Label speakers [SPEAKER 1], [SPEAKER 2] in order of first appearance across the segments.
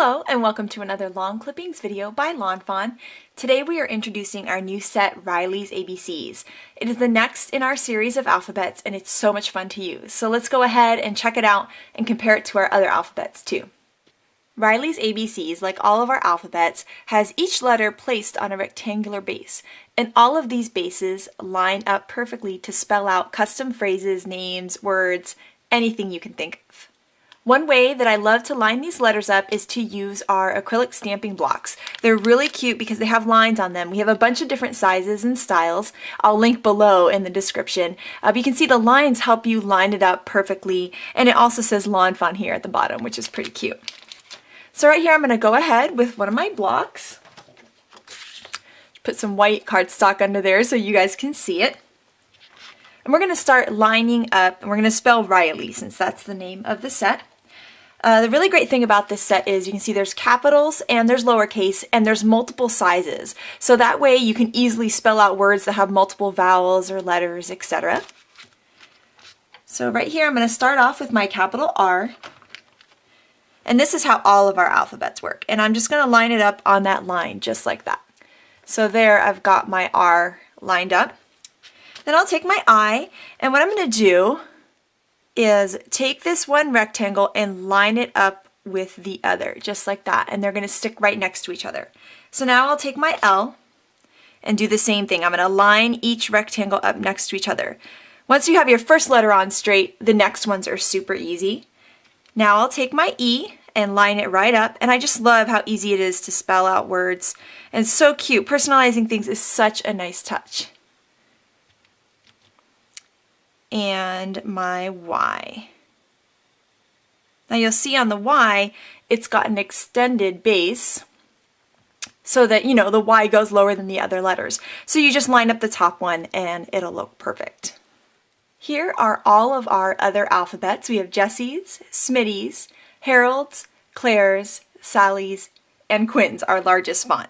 [SPEAKER 1] Hello and welcome to another Lawn Clippings video by Lawn Fawn. Today we are introducing our new set, Riley's ABCs. It is the next in our series of alphabets and it's so much fun to use. So let's go ahead and check it out and compare it to our other alphabets too. Riley's ABCs, like all of our alphabets, has each letter placed on a rectangular base, and all of these bases line up perfectly to spell out custom phrases, names, words, anything you can think of. One way that I love to line these letters up is to use our acrylic stamping blocks. They're really cute because they have lines on them. We have a bunch of different sizes and styles. I'll link below in the description. But you can see the lines help you line it up perfectly, and it also says Lawn Fawn here at the bottom, which is pretty cute. So right here I'm going to go ahead with one of my blocks. Put some white cardstock under there so you guys can see it. And we're going to start lining up, and we're going to spell Riley since that's the name of the set. The really great thing about this set is you can see there's capitals and there's lowercase and there's multiple sizes. So that way you can easily spell out words that have multiple vowels or letters, etc. So right here I'm going to start off with my capital R. And this is how all of our alphabets work. And I'm just going to line it up on that line just like that. So there I've got my R lined up. Then I'll take my I, and what I'm going to do is take this one rectangle and line it up with the other, just like that, and they're going to stick right next to each other. So now I'll take my L and do the same thing. I'm going to line each rectangle up next to each other. Once you have your first letter on straight, the next ones are super easy. Now I'll take my E and line it right up, and I just love how easy it is to spell out words, and it's so cute. Personalizing things is such a nice touch. And my Y. Now you'll see on the Y, it's got an extended base so that, you know, the Y goes lower than the other letters. So you just line up the top one and it'll look perfect. Here are all of our other alphabets. We have Jessie's, Smitty's, Harold's, Claire's, Sally's, and Quinn's, our largest font.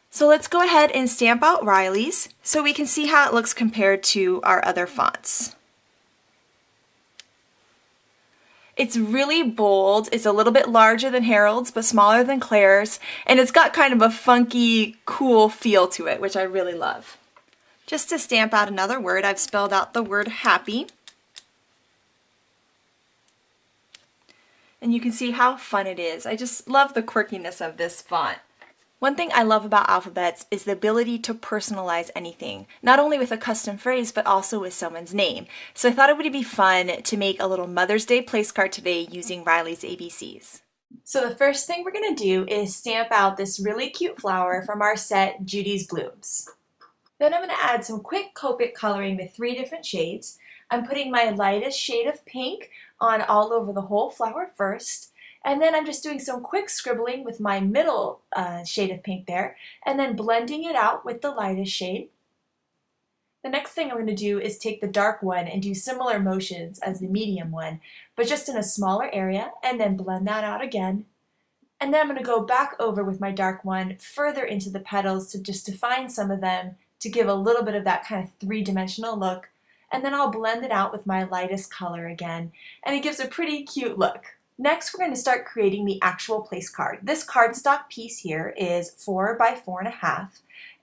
[SPEAKER 1] So let's go ahead and stamp out Riley's so we can see how it looks compared to our other fonts. It's really bold. It's a little bit larger than Harold's, but smaller than Claire's, and it's got kind of a funky, cool feel to it, which I really love. Just to stamp out another word, I've spelled out the word happy. And you can see how fun it is. I just love the quirkiness of this font. One thing I love about alphabets is the ability to personalize anything, not only with a custom phrase, but also with someone's name. So I thought it would be fun to make a little Mother's Day place card today using Riley's ABCs. So the first thing we're going to do is stamp out this really cute flower from our set, Judy's Blooms. Then I'm going to add some quick Copic coloring with 3 different shades. I'm putting my lightest shade of pink on all over the whole flower first. And then I'm just doing some quick scribbling with my middle shade of pink there, and then blending it out with the lightest shade. The next thing I'm going to do is take the dark one and do similar motions as the medium one, but just in a smaller area, and then blend that out again. And then I'm going to go back over with my dark one further into the petals to just define some of them to give a little bit of that kind of three-dimensional look. And then I'll blend it out with my lightest color again, and it gives a pretty cute look. Next, we're going to start creating the actual place card. This cardstock piece here is 4 by 4.5,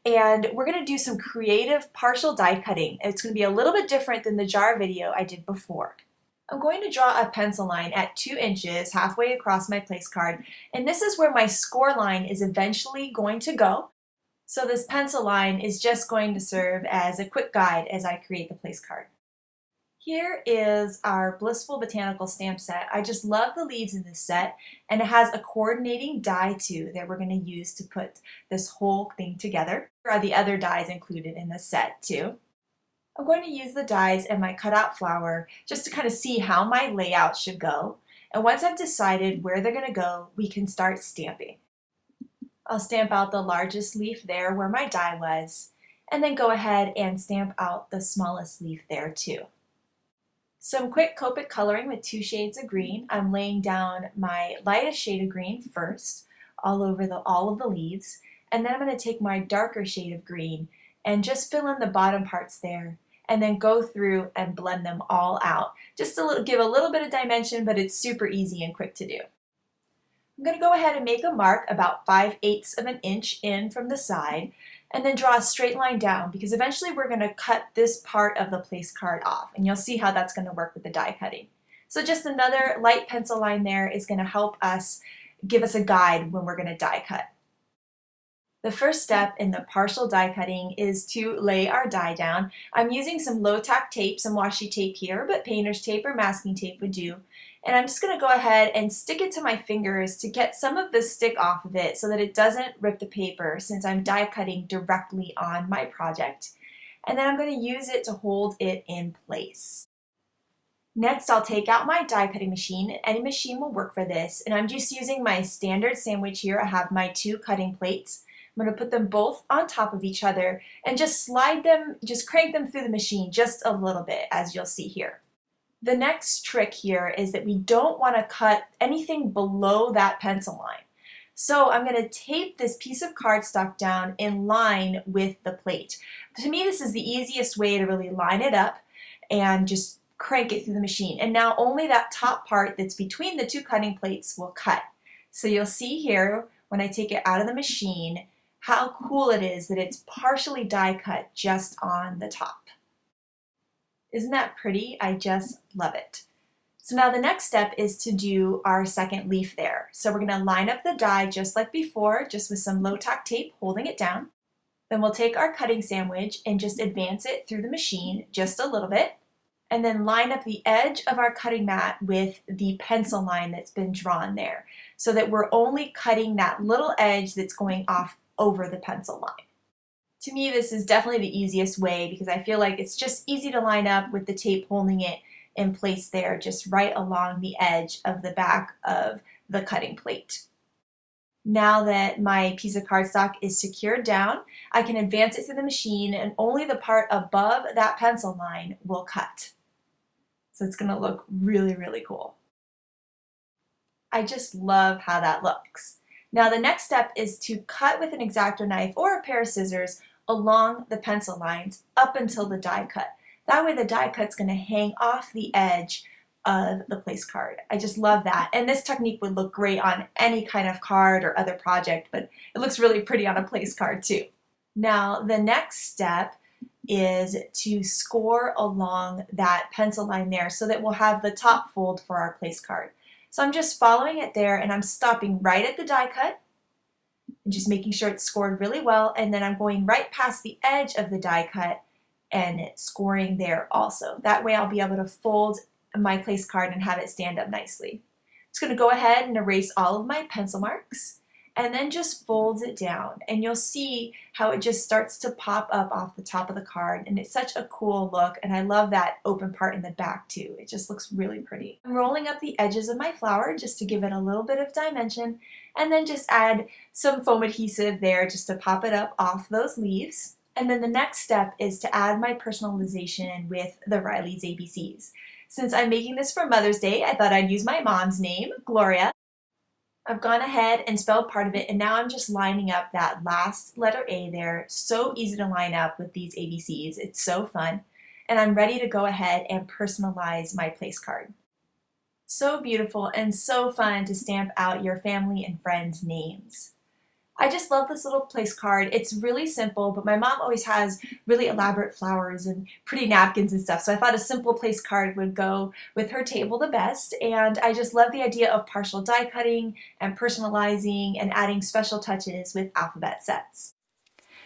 [SPEAKER 1] and we're going to do some creative partial die cutting. It's going to be a little bit different than the jar video I did before. I'm going to draw a pencil line at 2 inches halfway across my place card, and this is where my score line is eventually going to go. So this pencil line is just going to serve as a quick guide as I create the place card. Here is our Blissful Botanical stamp set. I just love the leaves in this set, and it has a coordinating die too that we're going to use to put this whole thing together. There are the other dies included in this set too. I'm going to use the dies and my cutout flower just to kind of see how my layout should go. And once I've decided where they're going to go, we can start stamping. I'll stamp out the largest leaf there where my die was, and then go ahead and stamp out the smallest leaf there too. Some quick Copic coloring with 2 shades of green. I'm laying down my lightest shade of green first, all over all of the leaves, and then I'm going to take my darker shade of green and just fill in the bottom parts there, and then go through and blend them all out. Just to give a little bit of dimension, but it's super easy and quick to do. I'm going to go ahead and make a mark about 5/8 of an inch in from the side and then draw a straight line down because eventually we're going to cut this part of the place card off and you'll see how that's going to work with the die cutting. So just another light pencil line there is going to help us give us a guide when we're going to die cut. The first step in the partial die cutting is to lay our die down. I'm using some low tack tape, some washi tape here, but painter's tape or masking tape would do. And I'm just going to go ahead and stick it to my fingers to get some of the stick off of it so that it doesn't rip the paper since I'm die cutting directly on my project. And then I'm going to use it to hold it in place. Next, I'll take out my die cutting machine. Any machine will work for this. And I'm just using my standard sandwich here. I have my 2 cutting plates. I'm going to put them both on top of each other and just slide them, just crank them through the machine just a little bit, as you'll see here. The next trick here is that we don't want to cut anything below that pencil line. So I'm going to tape this piece of cardstock down in line with the plate. To me, this is the easiest way to really line it up and just crank it through the machine. And now only that top part that's between the 2 cutting plates will cut. So you'll see here when I take it out of the machine how cool it is that it's partially die cut just on the top. Isn't that pretty? I just love it. So now the next step is to do our second leaf there. So we're going to line up the die just like before, just with some low tack tape holding it down. Then we'll take our cutting sandwich and just advance it through the machine just a little bit. And then line up the edge of our cutting mat with the pencil line that's been drawn there so that we're only cutting that little edge that's going off over the pencil line. To me, this is definitely the easiest way because I feel like it's just easy to line up with the tape holding it in place there, just right along the edge of the back of the cutting plate. Now that my piece of cardstock is secured down, I can advance it through the machine and only the part above that pencil line will cut. So it's going to look really, really cool. I just love how that looks. Now the next step is to cut with an X-Acto knife or a pair of scissors along the pencil lines up until the die cut. That way the die cut's going to hang off the edge of the place card. I just love that. And this technique would look great on any kind of card or other project, but it looks really pretty on a place card too. Now the next step is to score along that pencil line there so that we'll have the top fold for our place card. So I'm just following it there and I'm stopping right at the die cut and just making sure it's scored really well, and then I'm going right past the edge of the die cut and scoring there also. That way I'll be able to fold my place card and have it stand up nicely. I'm just going to go ahead and erase all of my pencil marks and then just folds it down, and you'll see how it just starts to pop up off the top of the card, and it's such a cool look, and I love that open part in the back too. It just looks really pretty. I'm rolling up the edges of my flower just to give it a little bit of dimension, and then just add some foam adhesive there just to pop it up off those leaves. And then the next step is to add my personalization with the Riley's ABCs. Since I'm making this for Mother's Day, I thought I'd use my mom's name, Gloria. I've gone ahead and spelled part of it, and now I'm just lining up that last letter A there. So easy to line up with these ABCs. It's so fun. And I'm ready to go ahead and personalize my place card. So beautiful and so fun to stamp out your family and friends' names. I just love this little place card. It's really simple, but my mom always has really elaborate flowers and pretty napkins and stuff, so I thought a simple place card would go with her table the best, and I just love the idea of partial die cutting and personalizing and adding special touches with alphabet sets.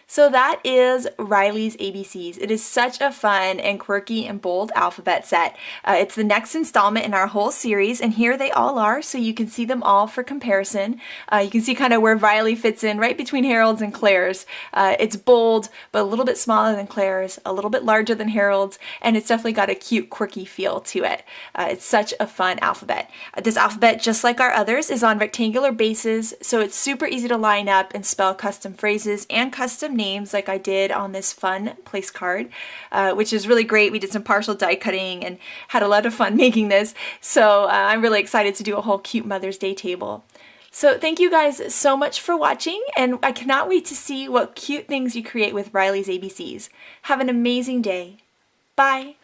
[SPEAKER 1] So that is Riley's ABCs. It is such a fun and quirky and bold alphabet set. It's the next installment in our whole series, and here they all are, so you can see them all for comparison. You can see kind of where Riley fits in right between Harold's and Claire's. It's bold, but a little bit smaller than Claire's, a little bit larger than Harold's, and it's definitely got a cute, quirky feel to it. It's such a fun alphabet. This alphabet, just like our others, is on rectangular bases, so it's super easy to line up and spell custom phrases and custom names like I did on this fun place card, which is really great. We did some partial die cutting and had a lot of fun making this, so I'm really excited to do a whole cute Mother's Day table. So thank you guys so much for watching, and I cannot wait to see what cute things you create with Riley's ABCs. Have an amazing day. Bye!